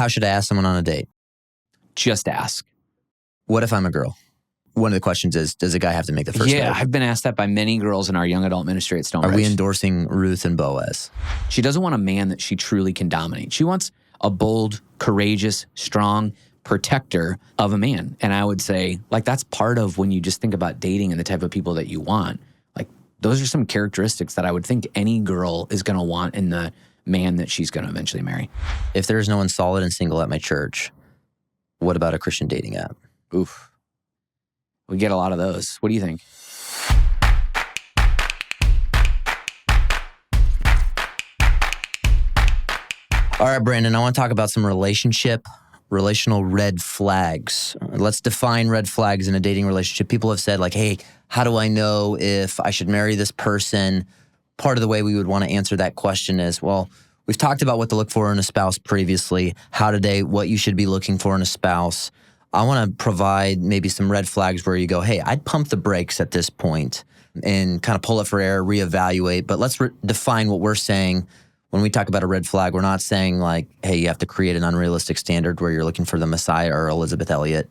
How should I ask someone on a date? Just ask. What if I'm a girl? One of the questions is, does a guy have to make the first move? I've been asked that by many girls in our young adult ministry at Stonebridge. Are we endorsing Ruth and Boaz? She doesn't want a man that she truly can dominate. She wants a bold, courageous, strong protector of a man. And I would say, like, that's part of when you just think about dating and the type of people that you want. Like, those are some characteristics that I would think any girl is going to want in the man that she's going to eventually marry. If there's no one solid and single at my church, what about a Christian dating app? Oof. We get a lot of those. What do you think? All right, Brandon, I want to talk about some relational red flags. Let's define red flags in a dating relationship. People have said, like, hey, how do I know if I should marry this person? Part of the way we would want to answer that question is, well, we've talked about what to look for in a spouse previously, how to date, what you should be looking for in a spouse. I want to provide maybe some red flags where you go, hey, I'd pump the brakes at this point and kind of pull it for air, reevaluate. But let's define what we're saying. When we talk about a red flag, we're not saying like, hey, you have to create an unrealistic standard where you're looking for the Messiah or Elizabeth Elliot.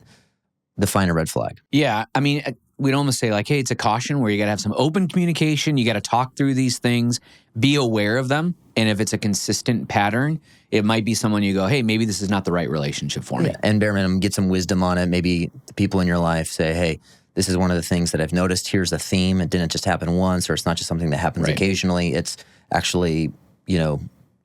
Define a red flag. Yeah. I mean, we'd almost say like, hey, it's a caution where you got to have some open communication. You got to talk through these things, be aware of them. And if it's a consistent pattern, it might be someone you go, hey, maybe this is not the right relationship for me. Yeah. And bare minimum, get some wisdom on it. Maybe the people in your life say, hey, this is one of the things that I've noticed. Here's a theme. It didn't just happen once, or it's not just something that happens occasionally. It's actually,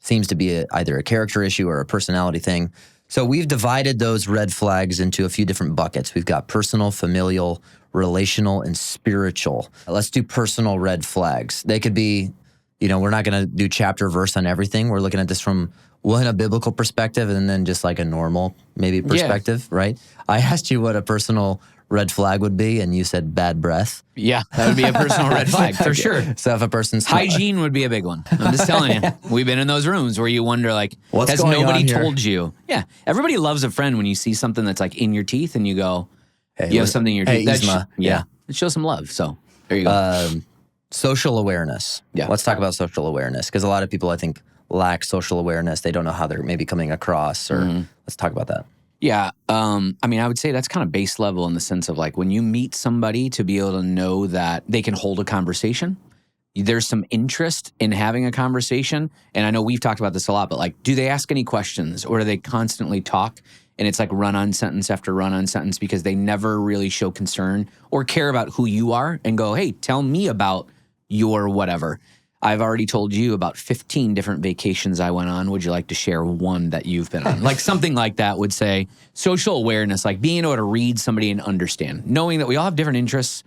seems to be either a character issue or a personality thing. So we've divided those red flags into a few different buckets. We've got personal, familial, relational, and spiritual. Let's do personal red flags. They could be, we're not going to do chapter verse on everything. We're looking at this from a biblical perspective and then just like a normal maybe perspective, right? I asked you what a personal red flag would be, and you said bad breath. Yeah, that would be a personal red flag for sure. So if a person's hygiene would be a big one. I'm just telling you, we've been in those rooms where you wonder, like, has nobody told you? Yeah, everybody loves a friend when you see something that's like in your teeth, and you go, hey, you have something in your teeth. Yeah, it shows some love. So there you go. Social awareness. Yeah, let's talk about social awareness because a lot of people, I think, lack social awareness. They don't know how they're maybe coming across. Or let's talk about that. Yeah. I mean, I would say that's kind of base level in the sense of like when you meet somebody to be able to know that they can hold a conversation, there's some interest in having a conversation. And I know we've talked about this a lot, but like, do they ask any questions or do they constantly talk? And it's like run-on sentence after run-on sentence because they never really show concern or care about who you are and go, hey, tell me about your whatever. I've already told you about 15 different vacations I went on. Would you like to share one that you've been on? Like something like that would say social awareness, like being able to read somebody and understand, knowing that we all have different interests.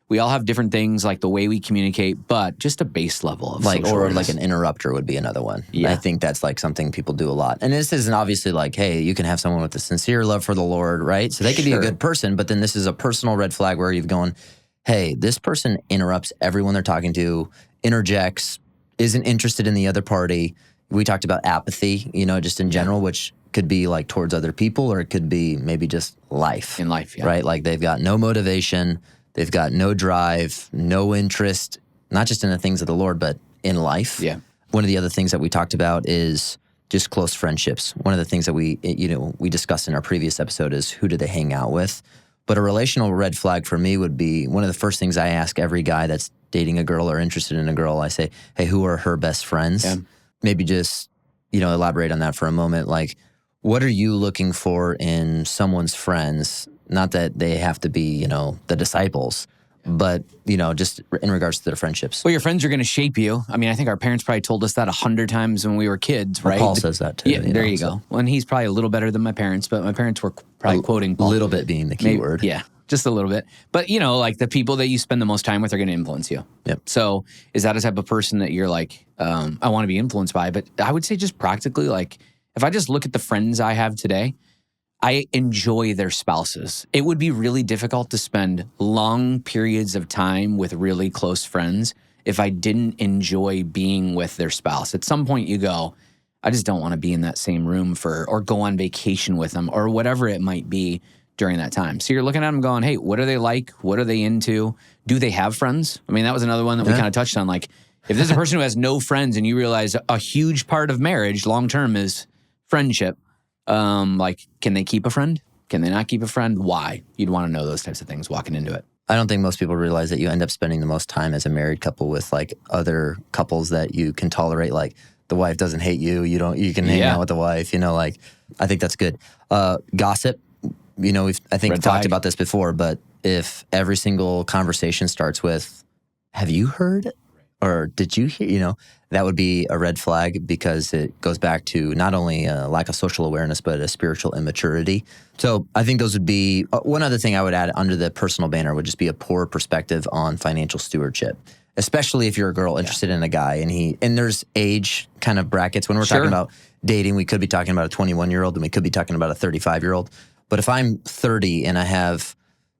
We all have different things like the way we communicate, but just a base level of like, or like an interrupter would be another one. Yeah. I think that's like something people do a lot. And this isn't obviously like, hey, you can have someone with a sincere love for the Lord, right? So they could be a good person, but then this is a personal red flag where you've gone, hey, this person interrupts everyone they're talking to, interjects, isn't interested in the other party. We talked about apathy, just in general, which could be like towards other people, or it could be maybe just life. In life, yeah. Right? Like they've got no motivation, they've got no drive, no interest, not just in the things of the Lord, but in life. Yeah. One of the other things that we talked about is just close friendships. One of the things that we discussed in our previous episode is who do they hang out with? But a relational red flag for me would be one of the first things I ask every guy that's dating a girl or interested in a girl. I say, hey, who are her best friends? Yeah. Maybe just, elaborate on that for a moment. Like, what are you looking for in someone's friends? Not that they have to be, the disciples, but, just in regards to their friendships. Well, your friends are going to shape you. I mean, I think our parents probably told us that 100 times when we were kids, right? Well, Paul says that too. Yeah, there you go. Well, and he's probably a little better than my parents, but my parents were probably quoting Paul. A little bit being the key word. Yeah, just a little bit. But, like the people that you spend the most time with are going to influence you. Yep. So is that a type of person that you're like, I want to be influenced by? But I would say just practically, like, if I just look at the friends I have today, I enjoy their spouses. It would be really difficult to spend long periods of time with really close friends if I didn't enjoy being with their spouse. At some point you go, I just don't want to be in that same room or go on vacation with them or whatever it might be during that time. So you're looking at them going, hey, what are they like? What are they into? Do they have friends? I mean, that was another one that we kind of touched on. Like, if there's a person who has no friends and you realize a huge part of marriage long-term is friendship, Like, can they keep a friend? Can they not keep a friend? Why? You'd want to know those types of things walking into it. I don't think most people realize that you end up spending the most time as a married couple with like other couples that you can tolerate. Like the wife doesn't hate you. You can hang out with the wife, like, I think that's good. Gossip, I think we've talked about this before, but if every single conversation starts with, have you heard? Or did you hear, that would be a red flag because it goes back to not only a lack of social awareness, but a spiritual immaturity. So I think those would be, one other thing I would add under the personal banner would just be a poor perspective on financial stewardship, especially if you're a girl interested in a guy and there's age kind of brackets. When we're talking about dating, we could be talking about a 21-year-old and we could be talking about a 35-year-old. But if I'm 30 and I have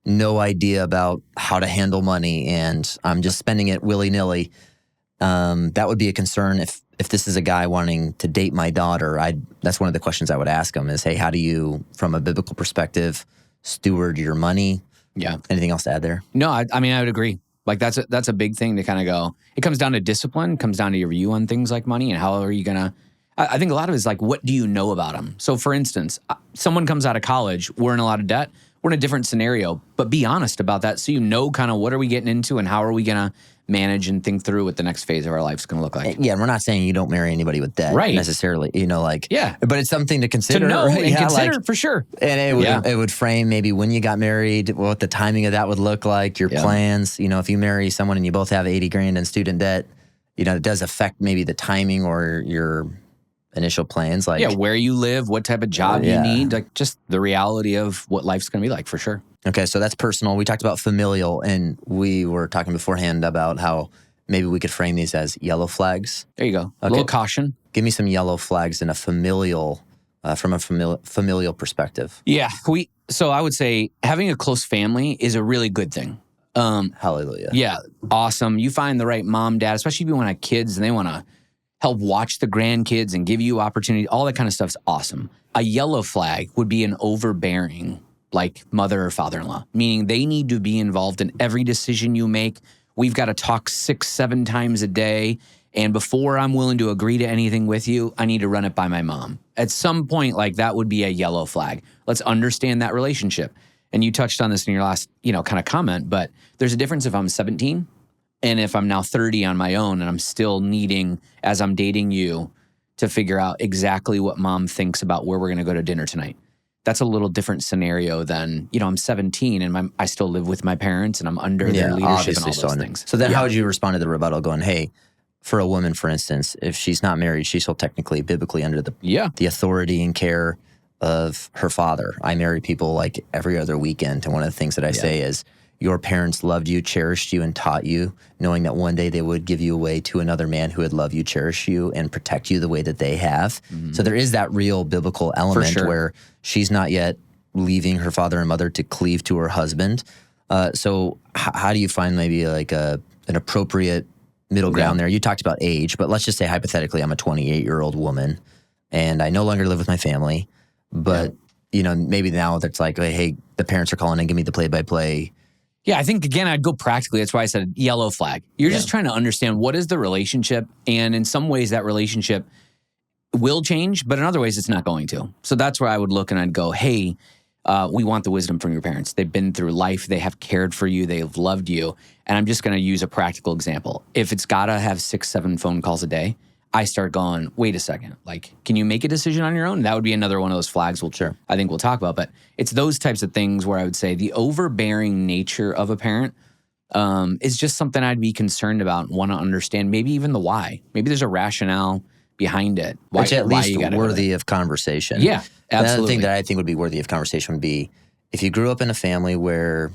no idea about how to handle money and I'm just spending it willy-nilly, that would be a concern if this is a guy wanting to date my daughter. That's one of the questions I would ask him is, hey, how do you, from a biblical perspective, steward your money? Yeah. Anything else to add there? No, I would agree. Like that's a big thing to kind of go. It comes down to discipline, comes down to your view on things like money and how are you going to, I think a lot of it is like, what do you know about them? So for instance, someone comes out of college, we're in a lot of debt, we're in a different scenario, but be honest about that so kind of what are we getting into and how are we going to manage and think through what the next phase of our life is going to look like. Yeah, and we're not saying you don't marry anybody with debt necessarily, but it's something to consider. To know and consider for sure. And it would frame maybe when you got married, what the timing of that would look like, your plans. If you marry someone and you both have 80 grand in student debt, it does affect maybe the timing or your initial plans. Like where you live, what type of job you need, like just the reality of what life's going to be like for sure. Okay, so that's personal. We talked about familial, and we were talking beforehand about how maybe we could frame these as yellow flags. There you go. Okay. A little caution. Give me some yellow flags in a familial, from a familial perspective. Yeah, so I would say having a close family is a really good thing. Hallelujah. Yeah, awesome. You find the right mom, dad, especially if you want to have kids and they want to help watch the grandkids and give you opportunity. All that kind of stuff's awesome. A yellow flag would be an overbearing like mother or father-in-law, meaning they need to be involved in every decision you make. We've got to talk 6-7 times a day. And before I'm willing to agree to anything with you, I need to run it by my mom. At some point, like that would be a yellow flag. Let's understand that relationship. And you touched on this in your last, kind of comment, but there's a difference if I'm 17 and if I'm now 30 on my own and I'm still needing, as I'm dating you, to figure out exactly what mom thinks about where we're going to go to dinner tonight. That's a little different scenario than, I'm 17 and I still live with my parents and I'm under their leadership and all those things. So then how would you respond to the rebuttal going, hey, for a woman, for instance, if she's not married, she's still technically biblically under the authority and care of her father. I marry people like every other weekend. And one of the things that I say is, your parents loved you, cherished you, and taught you, knowing that one day they would give you away to another man who would love you, cherish you, and protect you the way that they have. Mm-hmm. So there is that real biblical element where she's not yet leaving her father and mother to cleave to her husband. So how do you find maybe like an appropriate middle ground there? You talked about age, but let's just say hypothetically I'm a 28-year-old woman and I no longer live with my family, but maybe now that's like, hey, the parents are calling and give me the play-by-play. Yeah, I think, again, I'd go practically. That's why I said yellow flag. You're just trying to understand what is the relationship, and in some ways that relationship will change, but in other ways it's not going to. So that's where I would look and I'd go, hey, we want the wisdom from your parents. They've been through life. They have cared for you. They've loved you. And I'm just going to use a practical example. If it's got to have 6-7 phone calls a day, I start going, wait a second, like, can you make a decision on your own? That would be another one of those flags I think we'll talk about. But it's those types of things where I would say the overbearing nature of a parent is just something I'd be concerned about and want to understand, maybe even the why. Maybe there's a rationale behind it. Which at least worthy of conversation. Yeah, absolutely. Another thing that I think would be worthy of conversation would be if you grew up in a family where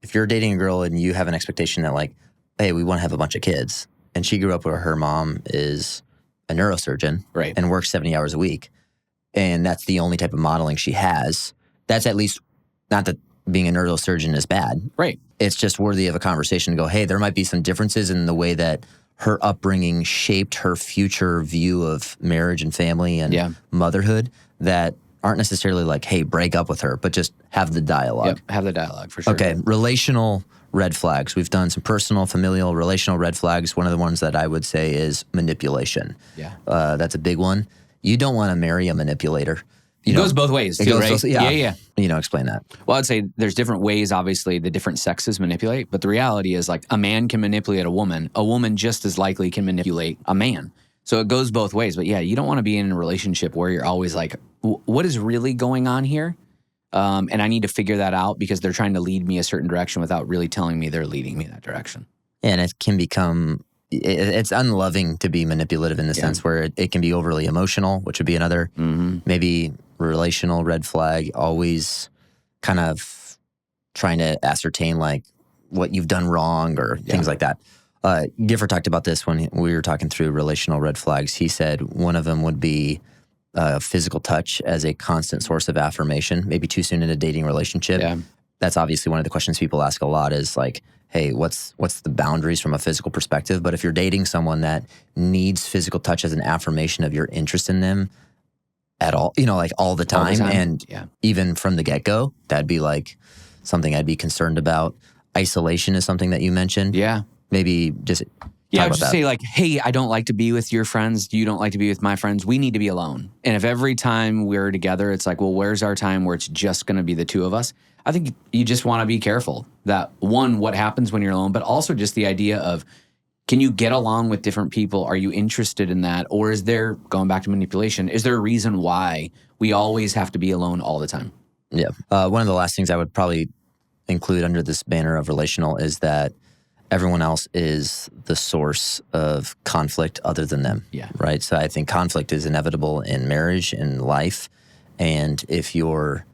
if you're dating a girl and you have an expectation that like, hey, we want to have a bunch of kids, and she grew up where her mom is a neurosurgeon and works 70 hours a week, and that's the only type of modeling she has, that's at least, not that being a neurosurgeon is bad. Right. It's just worthy of a conversation to go, hey, there might be some differences in the way that her upbringing shaped her future view of marriage and family and motherhood that aren't necessarily like, hey, break up with her, but just have the dialogue. Yep, have the dialogue for sure. Okay, relational red flags. We've done some personal, familial, relational red flags. One of the ones that I would say is manipulation. Yeah. That's a big one. You don't want to marry a manipulator It goes both ways too, right? Yeah. Explain that. Well, I'd say there's different ways, obviously, the different sexes manipulate. But the reality is, like, a man can manipulate a woman. A woman just as likely can manipulate a man. So it goes both ways. But yeah, you don't want to be in a relationship where you're always like, what is really going on here? And I need to figure that out because they're trying to lead me a certain direction without really telling me they're leading me that direction. And it can become, it's unloving to be manipulative in the sense where it can be overly emotional, which would be another maybe relational red flag, always kind of trying to ascertain like what you've done wrong or things like that. Gifford talked about this when we were talking through relational red flags. He said one of them would be physical touch as a constant source of affirmation, maybe too soon in a dating relationship. Yeah. That's obviously one of the questions people ask a lot is like, hey, what's the boundaries from a physical perspective? But if you're dating someone that needs physical touch as an affirmation of your interest in them at all, like all the time. And even from the get-go, that'd be like something I'd be concerned about. Isolation is something that you mentioned. Yeah. Maybe just I would just say like, hey, I don't like to be with your friends. You don't like to be with my friends. We need to be alone. And if every time we're together, it's like, well, where's our time where it's just going to be the two of us? I think you just want to be careful that, one, what happens when you're alone, but also just the idea of, can you get along with different people? Are you interested in that? Or is there, going back to manipulation, is there a reason why we always have to be alone all the time? Yeah. One of the last things I would probably include under this banner of relational is that everyone else is the source of conflict other than them. Yeah. Right? So I think conflict is inevitable in marriage, in life. And if you're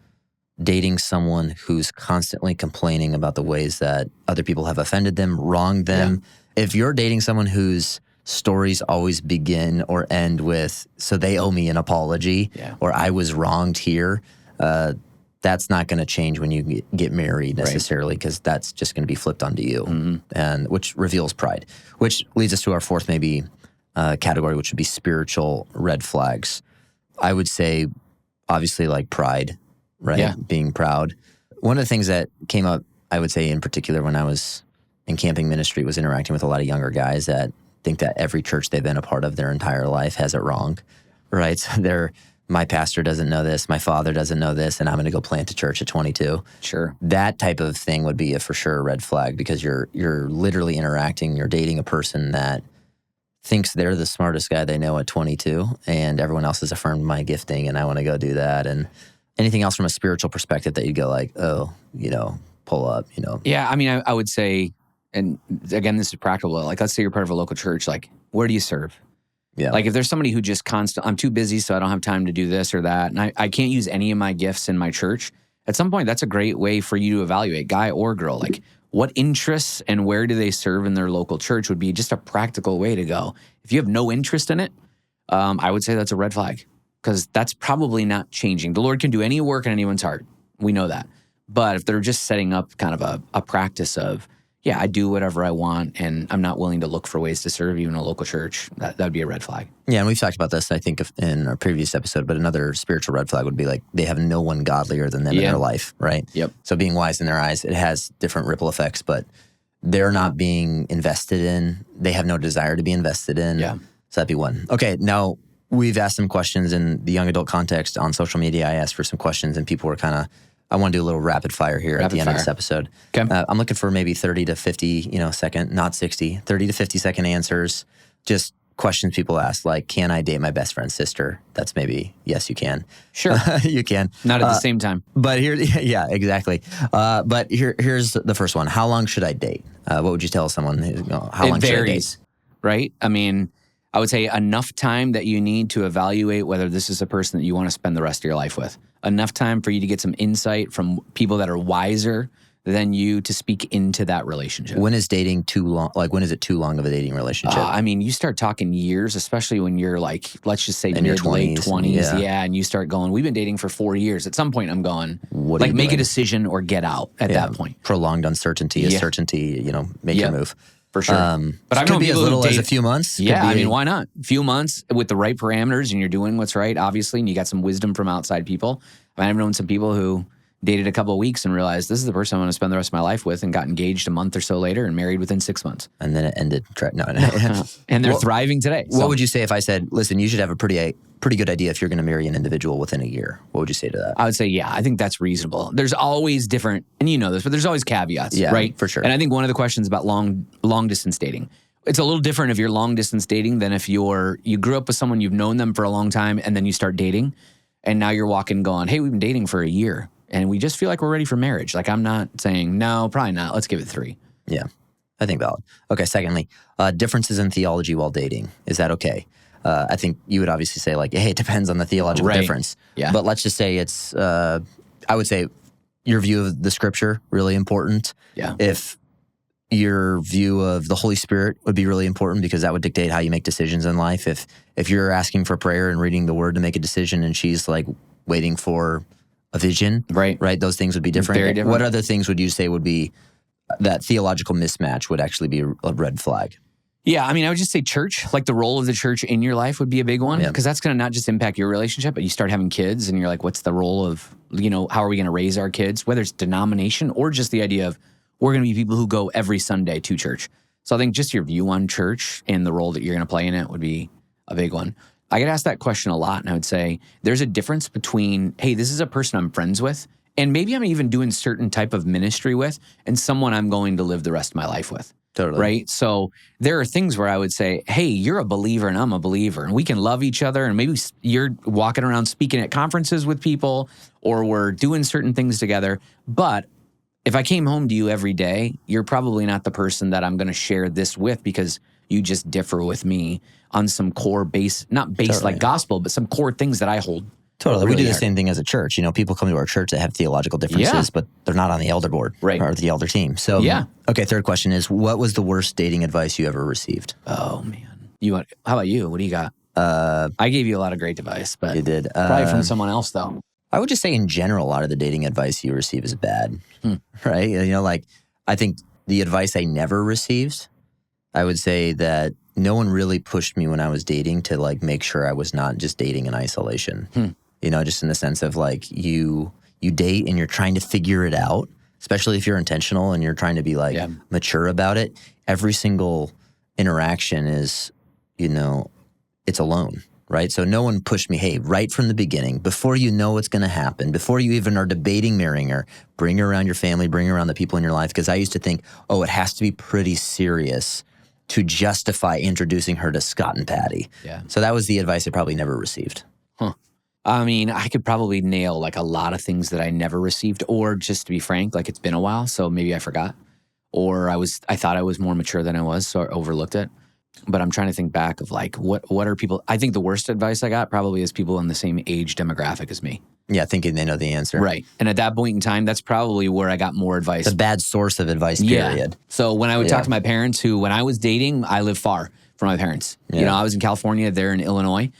dating someone who's constantly complaining about the ways that other people have offended them, wronged them, if you're dating someone whose stories always begin or end with, so they owe me an apology, or I was wronged here, that's not going to change when you get married necessarily, because that's just going to be flipped onto you, and which reveals pride. Which leads us to our fourth maybe category, which would be spiritual red flags. I would say, obviously, like pride, right? Yeah. Being proud. One of the things that came up, I would say in particular when I was in camping ministry, was interacting with a lot of younger guys that think that every church they've been a part of their entire life has it wrong, right? So my pastor doesn't know this, my father doesn't know this, and I'm going to go plant a church at 22. Sure. That type of thing would be for sure a red flag, because you're literally you're dating a person that thinks they're the smartest guy they know at 22, and everyone else has affirmed my gifting, and I want to go do that. And anything else from a spiritual perspective that you go like, oh, pull up, Yeah, I mean, I would say, and again, this is practical, like let's say you're part of a local church, like where do you serve? Yeah. Like if there's somebody who just I'm too busy, so I don't have time to do this or that, and I can't use any of my gifts in my church, at some point, that's a great way for you to evaluate, guy or girl, like what interests and where do they serve in their local church would be just a practical way to go. If you have no interest in it, I would say that's a red flag, because that's probably not changing. The Lord can do any work in anyone's heart. We know that. But if they're just setting up kind of a practice of, I do whatever I want, and I'm not willing to look for ways to serve you in a local church, that would be a red flag. Yeah, and we've talked about this, I think, in our previous episode, but another spiritual red flag would be like they have no one godlier than them in their life, right? Yep. So being wise in their eyes, it has different ripple effects, but they're not being invested in. They have no desire to be invested in. Yeah. So that'd be one. Okay, now we've asked some questions in the young adult context on social media. I asked for some questions, and people were I want to do a little rapid fire here at the end of this episode. Okay. I'm looking for maybe 30 to 50, second, not 60, 30 to 50 second answers. Just questions people ask, like, can I date my best friend's sister? That's maybe, yes, you can. Sure. You can. Not at the same time. But yeah, exactly. But here's the first one. How long should I date? What would you tell someone? How long should I date? Right? I mean, I would say enough time that you need to evaluate whether this is a person that you want to spend the rest of your life with. Enough time for you to get some insight from people that are wiser than you to speak into that relationship. When is dating too long? Like, when is it too long of a dating relationship? I mean, you start talking years, especially when you're like, let's just say mid, late 20s. Yeah, and you start going, we've been dating for 4 years. At some point, I'm going, like, make a decision or get out at that point. Prolonged uncertainty is certainty, make your move. For sure. But I could be as little as a few months. Yeah, I mean, why not? A few months with the right parameters, and you're doing what's right, obviously, and you got some wisdom from outside people. I mean, I've known some people who dated a couple of weeks and realized this is the person I'm going to spend the rest of my life with, and got engaged a month or so later and married within 6 months. And then it ended. No. And they're thriving today. What would you say if I said, listen, you should have a pretty good idea if you're going to marry an individual within a year? What would you say to that? I would say, yeah, I think that's reasonable. There's always different, and you know this, but there's always caveats, Yeah, right? for sure. And I think one of the questions about long distance dating, it's a little different if you're long distance dating than if you grew up with someone, you've known them for a long time, and then you start dating, and now you're walking going, hey, we've been dating for a year, and we just feel like we're ready for marriage. Like, I'm not saying, no, probably not. Let's give it 3. Yeah, I think valid. Okay, secondly, differences in theology while dating. Is that okay? I think you would obviously say like, hey, it depends on the theological difference. Yeah. But let's just say it's, I would say your view of the scripture, really important. Yeah. If your view of the Holy Spirit would be really important, because that would dictate how you make decisions in life. If you're asking for prayer and reading the word to make a decision and she's like waiting for a vision, right? Those things would be different. Very different. What other things would you say would be that theological mismatch would actually be a red flag? Yeah, I mean, I would just say church, like the role of the church in your life would be a big one, Yeah. because that's going to not just impact your relationship, but you start having kids and you're like, what's the role of, how are we going to raise our kids, whether it's denomination or just the idea of we're going to be people who go every Sunday to church. So I think just your view on church and the role that you're going to play in it would be a big one. I get asked that question a lot, and I would say there's a difference between, hey, this is a person I'm friends with, and maybe I'm even doing certain type of ministry with, and someone I'm going to live the rest of my life with. Totally. Right? So there are things where I would say, hey, you're a believer and I'm a believer, and we can love each other, and maybe you're walking around speaking at conferences with people, or we're doing certain things together. But if I came home to you every day, you're probably not the person that I'm going to share this with, because you just differ with me on some core base, not base Totally. like gospel, but some core things that I hold. Totally. really We do the hard. same thing as a church. People come to our church that have theological differences, Yeah. but they're not on the elder board or the elder team. So, Yeah. Okay, third question is, what was the worst dating advice you ever received? Oh, man. How about you? What do you got? I gave you a lot of great advice, but You did. probably from someone else, though. I would just say in general, a lot of the dating advice you receive is bad, right? I think the advice I never received, I would say that no one really pushed me when I was dating to like make sure I was not just dating in isolation. Just in the sense of like you date and you're trying to figure it out, especially if you're intentional and you're trying to be like mature about it. Every single interaction is, it's alone. Right? So no one pushed me, hey, right from the beginning, before you know what's going to happen, before you even are debating marrying her, bring her around your family, bring her around the people in your life. Because I used to think, it has to be pretty serious to justify introducing her to Scott and Patty. Yeah. So that was the advice I probably never received. I mean, I could probably nail like a lot of things that I never received, or just to be frank, like it's been a while, so maybe I forgot. Or I thought I was more mature than I was, so I overlooked it. But I'm trying to think back of like, what are people, I think the worst advice I got probably is people in the same age demographic as me. Yeah, thinking they know the answer. Right. And at that point in time, that's probably where I got more advice. It's a bad source of advice, period. So when I would talk to my parents, who when I was dating, I lived far from my parents. Yeah. I was in California, they're in Illinois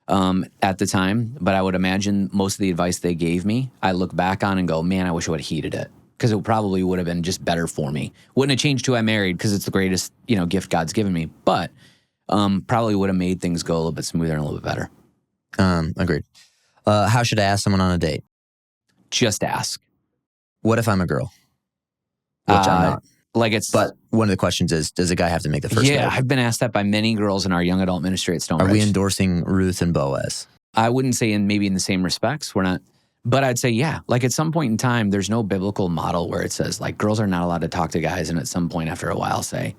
at the time. But I would imagine most of the advice they gave me, I look back on and go, man, I wish I would have heeded it. Because it probably would have been just better for me. Wouldn't have changed who I married, because it's the greatest, gift God's given me. But probably would have made things go a little bit smoother and a little bit better. Agreed. How should I ask someone on a date? Just ask. What if I'm a girl? Which I'm not. But one of the questions is, does a guy have to make the first move? I've been asked that by many girls in our young adult ministry at Stonebridge. Are we endorsing Ruth and Boaz? I wouldn't say maybe in the same respects. We're not. But I'd say, like at some point in time, there's no biblical model where it says like girls are not allowed to talk to guys, and at some point after a while say,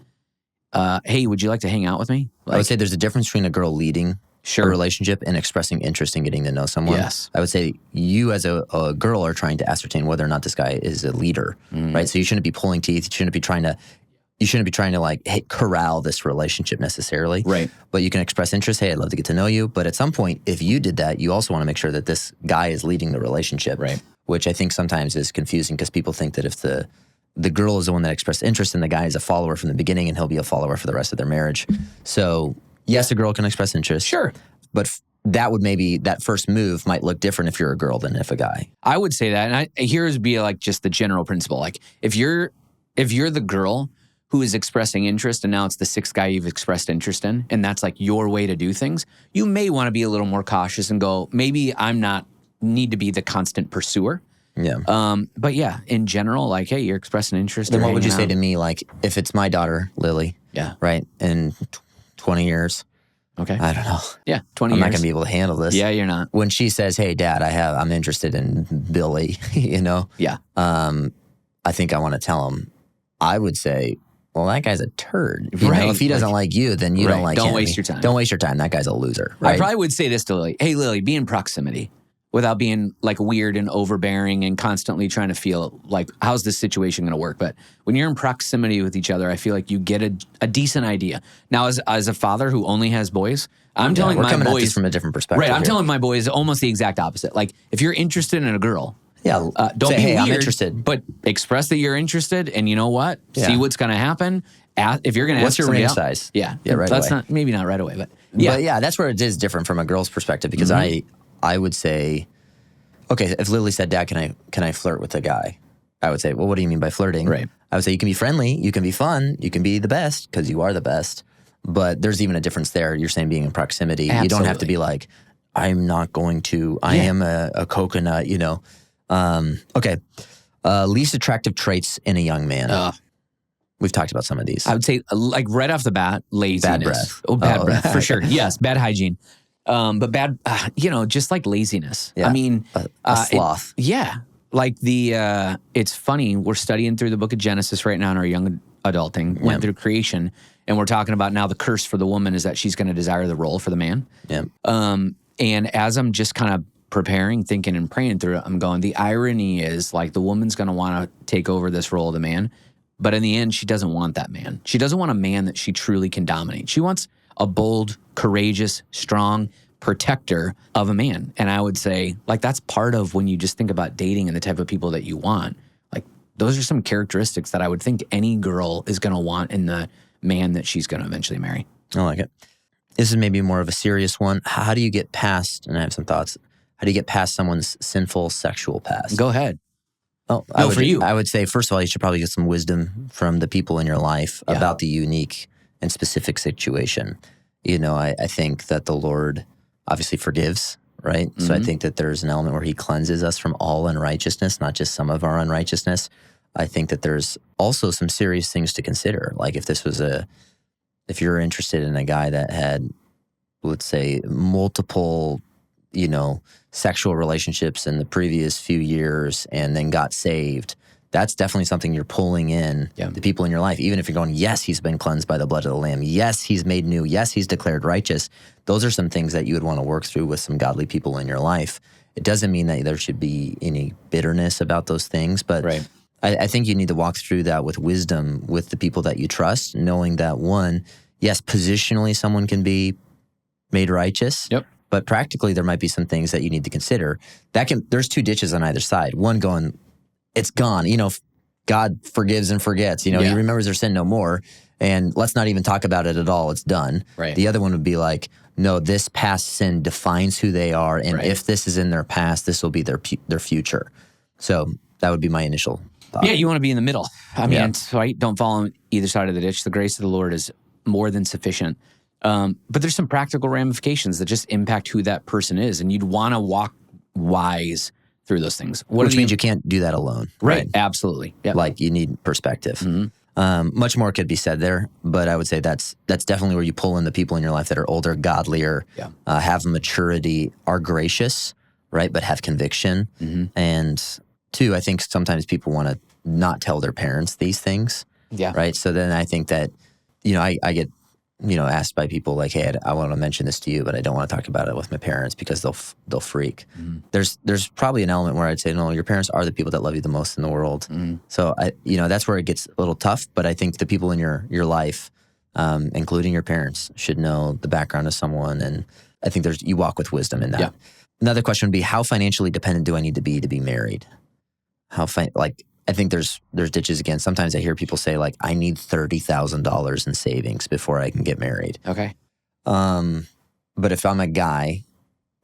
hey, would you like to hang out with me? I would say there's a difference between a girl leading a relationship and expressing interest in getting to know someone. Yes. I would say you as a girl are trying to ascertain whether or not this guy is a leader, right? So you shouldn't be pulling teeth. You shouldn't be trying to like, hey, corral this relationship necessarily. Right. But you can express interest. Hey, I'd love to get to know you. But at some point, if you did that, you also want to make sure that this guy is leading the relationship. Right. Which I think sometimes is confusing, because people think that if the girl is the one that expressed interest and the guy is a follower from the beginning, and he'll be a follower for the rest of their marriage. So yes, a girl can express interest. Sure. But that first move might look different if you're a girl than if a guy. I would say that. And here's be like just the general principle. Like if you're the girl who is expressing interest, and now it's the sixth guy you've expressed interest in, and that's like your way to do things, you may want to be a little more cautious and go, maybe I'm not need to be the constant pursuer. Yeah. But yeah, in general, like, hey, you're expressing interest. Then you're what would you hanging say to out. me, like, if it's my daughter, Lily, Yeah. right, in 20 years, Okay. I don't know. Yeah. 20 I'm years. not going to be able to handle this. Yeah, you're not. When she says, hey, Dad, I'm interested in Billy, Yeah. I think I want to tell him, I would say, well, that guy's a turd. Right. If he doesn't like you, then you don't Right. like Don't him. waste your time. Don't waste your time. That guy's a loser. Right? I probably would say this to Lily. Hey, Lily, be in proximity without being like weird and overbearing and constantly trying to feel like, how's this situation going to work? But when you're in proximity with each other, I feel like you get a decent idea. Now, as a father who only has boys, I'm telling we're my coming at boys this from a different perspective. Right. I'm here. telling my boys almost the exact opposite. Like, if you're interested in a girl, don't say, be hey, weird, I'm interested, but express that you're interested. And you know what? See what's going to happen. If you're going to what's ask your somebody ring out, size? Yeah. Right That's away. maybe not right away, but yeah. But yeah, that's where it is different from a girl's perspective because I would say, okay, if Lily said, Dad, can I flirt with a guy? I would say, well, what do you mean by flirting? Right. I would say you can be friendly, you can be fun, you can be the best because you are the best. But there's even a difference there. You're saying being in proximity. Absolutely. You don't have to be like, I'm not going to, I am a coconut, Okay. Least attractive traits in a young man. We've talked about some of these. I would say, like, right off the bat, laziness. Bad breath. Oh, bad breath, for sure. Yes, bad hygiene. But bad, just like laziness. Yeah. I mean, a sloth. Like it's funny. We're studying through the book of Genesis right now in our young adulting, went through creation, and we're talking about now the curse for the woman is that she's going to desire the role for the man. Yeah. And as I'm just kind of preparing, thinking, and praying through it, I'm going, the irony is like the woman's going to want to take over this role of the man. But in the end, she doesn't want that man. She doesn't want a man that she truly can dominate. She wants a bold, courageous, strong protector of a man. And I would say, like, that's part of when you just think about dating and the type of people that you want. Like, those are some characteristics that I would think any girl is going to want in the man that she's going to eventually marry. I like it. This is maybe more of a serious one. How do you get past, and I have some thoughts, how do you get past someone's sinful sexual past? Go ahead. Oh, I would say, first of all, you should probably get some wisdom from the people in your life about the unique and specific situation. I think that the Lord obviously forgives, right? So I think that there's an element where he cleanses us from all unrighteousness, not just some of our unrighteousness. I think that there's also some serious things to consider. Like if you're interested in a guy that had, let's say, multiple sexual relationships in the previous few years and then got saved, that's definitely something you're pulling in the people in your life. Even if you're going, yes, he's been cleansed by the blood of the Lamb. Yes, he's made new. Yes, he's declared righteous. Those are some things that you would want to work through with some godly people in your life. It doesn't mean that there should be any bitterness about those things, but I think you need to walk through that with wisdom with the people that you trust, knowing that one, yes, positionally someone can be made righteous. Yep. But practically, there might be some things that you need to consider. There's two ditches on either side. One going, it's gone. God forgives and forgets. He remembers their sin no more. And let's not even talk about it at all. It's done. Right. The other one would be like, no, this past sin defines who they are. And if this is in their past, this will be their future. So that would be my initial thought. Yeah, you want to be in the middle. I mean, it's right. Don't fall on either side of the ditch. The grace of the Lord is more than sufficient. But there's some practical ramifications that just impact who that person is. And you'd want to walk wise through those things. Which means you can't do that alone. Right. Absolutely. Yep. Like you need perspective. Much more could be said there, but I would say that's definitely where you pull in the people in your life that are older, godlier, have maturity, are gracious, right, but have conviction. And two, I think sometimes people want to not tell their parents these things. Yeah. Right. So then I think that, I get asked by people like, hey, I want to mention this to you, but I don't want to talk about it with my parents because they'll freak. There's probably an element where I'd say, no, your parents are the people that love you the most in the world. So that's where it gets a little tough. But I think the people in your life, including your parents, should know the background of someone, and I think you walk with wisdom in that. Yeah. Another question would be, how financially dependent do I need to be married? I think there's ditches again. Sometimes I hear people say like, I need $30,000 in savings before I can get married. Okay. But if I'm a guy,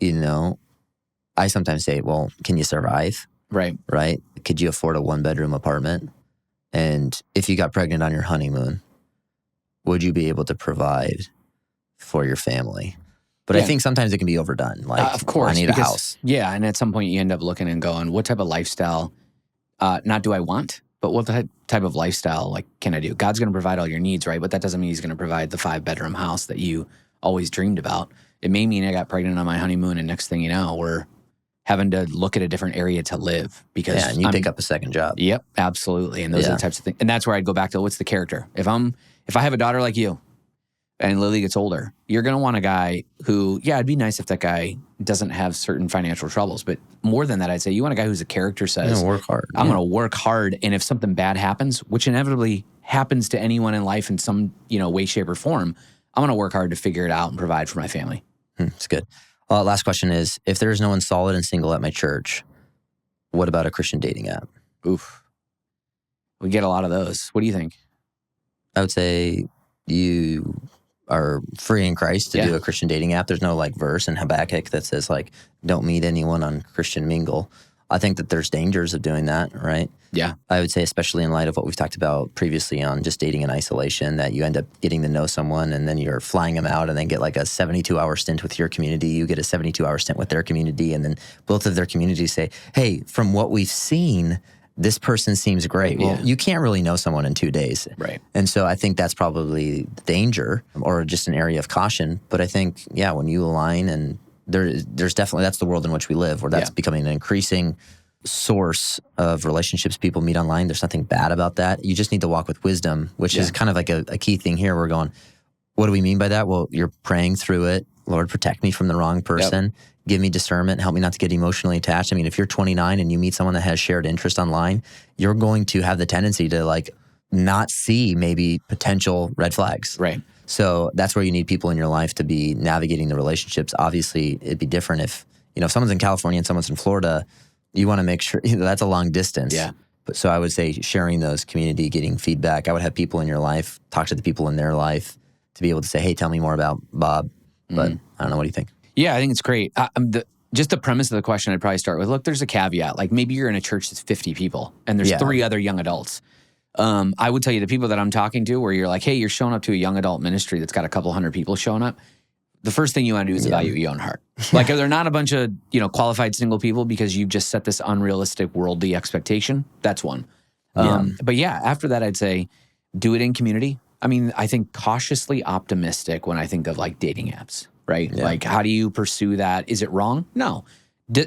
I sometimes say, well, can you survive? Right. Right? Could you afford a 1-bedroom apartment? And if you got pregnant on your honeymoon, would you be able to provide for your family? But I think sometimes it can be overdone. Like, of course, I need a house. Yeah, and at some point you end up looking and going, what type of lifestyle, not do I want, but what type of lifestyle like can I do? God's going to provide all your needs, right? But that doesn't mean he's going to provide the 5-bedroom house that you always dreamed about. It may mean I got pregnant on my honeymoon and next thing you know, we're having to look at a different area to live because and you pick up a second job. Yep, absolutely. And those are the types of things. And that's where I'd go back to what's the character. If I have a daughter like you and Lily gets older, you're going to want a guy who, it'd be nice if that guy doesn't have certain financial troubles. But more than that, I'd say you want a guy whose character says, work hard. I'm going to work hard. And if something bad happens, which inevitably happens to anyone in life in some, way, shape, or form, I'm going to work hard to figure it out and provide for my family. It's good. Last question is, if there is no one solid and single at my church, what about a Christian dating app? Oof. We get a lot of those. What do you think? I would say you are free in Christ to do a Christian dating app. There's no like verse in Habakkuk that says like, don't meet anyone on Christian Mingle. I think that there's dangers of doing that, right? Yeah. I would say, especially in light of what we've talked about previously on just dating in isolation, that you end up getting to know someone and then you're flying them out and then get like a 72-hour stint with your community. You get a 72-hour stint with their community. And then both of their communities say, hey, from what we've seen, this person seems great. Well, you can't really know someone in 2 days. Right. And so I think that's probably the danger or just an area of caution. But I think, when you align and there's definitely, that's the world in which we live, where that's becoming an increasing source of relationships people meet online. There's nothing bad about that. You just need to walk with wisdom, which is kind of like a key thing here. We're going, what do we mean by that? Well, you're praying through it. Lord, protect me from the wrong person. Give me discernment. Help me not to get emotionally attached. I mean, if you're 29 and you meet someone that has shared interest online, you're going to have the tendency to like not see maybe potential red flags. Right. So that's where you need people in your life to be navigating the relationships. Obviously, it'd be different if someone's in California and someone's in Florida. You want to make sure that's a long distance. Yeah. But so I would say sharing those community, getting feedback. I would have people in your life talk to the people in their life to be able to say, hey, tell me more about Bob. But I don't know. What do you think? Yeah, I think it's great. Just the premise of the question, I'd probably start with, look, there's a caveat. Like maybe you're in a church that's 50 people and there's 3 other young adults. I would tell you the people that I'm talking to where you're like, hey, you're showing up to a young adult ministry that's got a couple hundred people showing up. The first thing you want to do is evaluate your own heart. Like, are there not a bunch of, qualified single people because you've just set this unrealistic worldly expectation? That's one. But after that, I'd say do it in community. I mean, I think cautiously optimistic when I think of like dating apps, right? Yeah. Like, how do you pursue that? Is it wrong? No.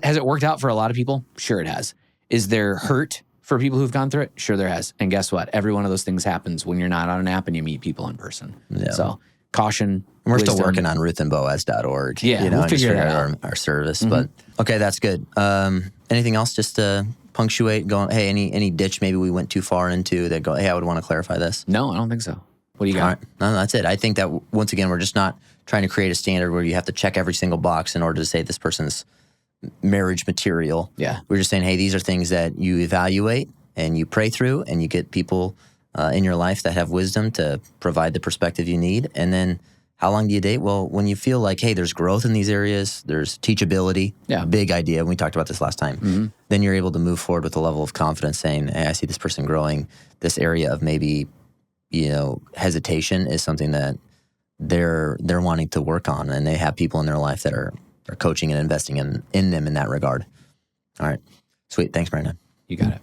Has it worked out for a lot of people? Sure it has. Is there hurt for people who've gone through it? Sure there has. And guess what? Every one of those things happens when you're not on an app and you meet people in person. Yeah. So caution. We're wisdom. Still working on ruthandboaz.org. Yeah, we'll figure it out. Our service. But okay, that's good. Anything else just to punctuate going, hey, any ditch maybe we went too far into that go, hey, I would want to clarify this? No, I don't think so. What do you got? All right. No, that's it. I think that once again, we're just not trying to create a standard where you have to check every single box in order to say this person's marriage material. Yeah. We're just saying, hey, these are things that you evaluate and you pray through and you get people in your life that have wisdom to provide the perspective you need. And then how long do you date? Well, when you feel like, hey, there's growth in these areas, there's teachability, big idea. We talked about this last time. Then you're able to move forward with a level of confidence saying, hey, I see this person growing. This area of maybe, hesitation is something that they're wanting to work on, and they have people in their life that are coaching and investing in them in that regard. All right. Sweet. Thanks, Brandon. You got it.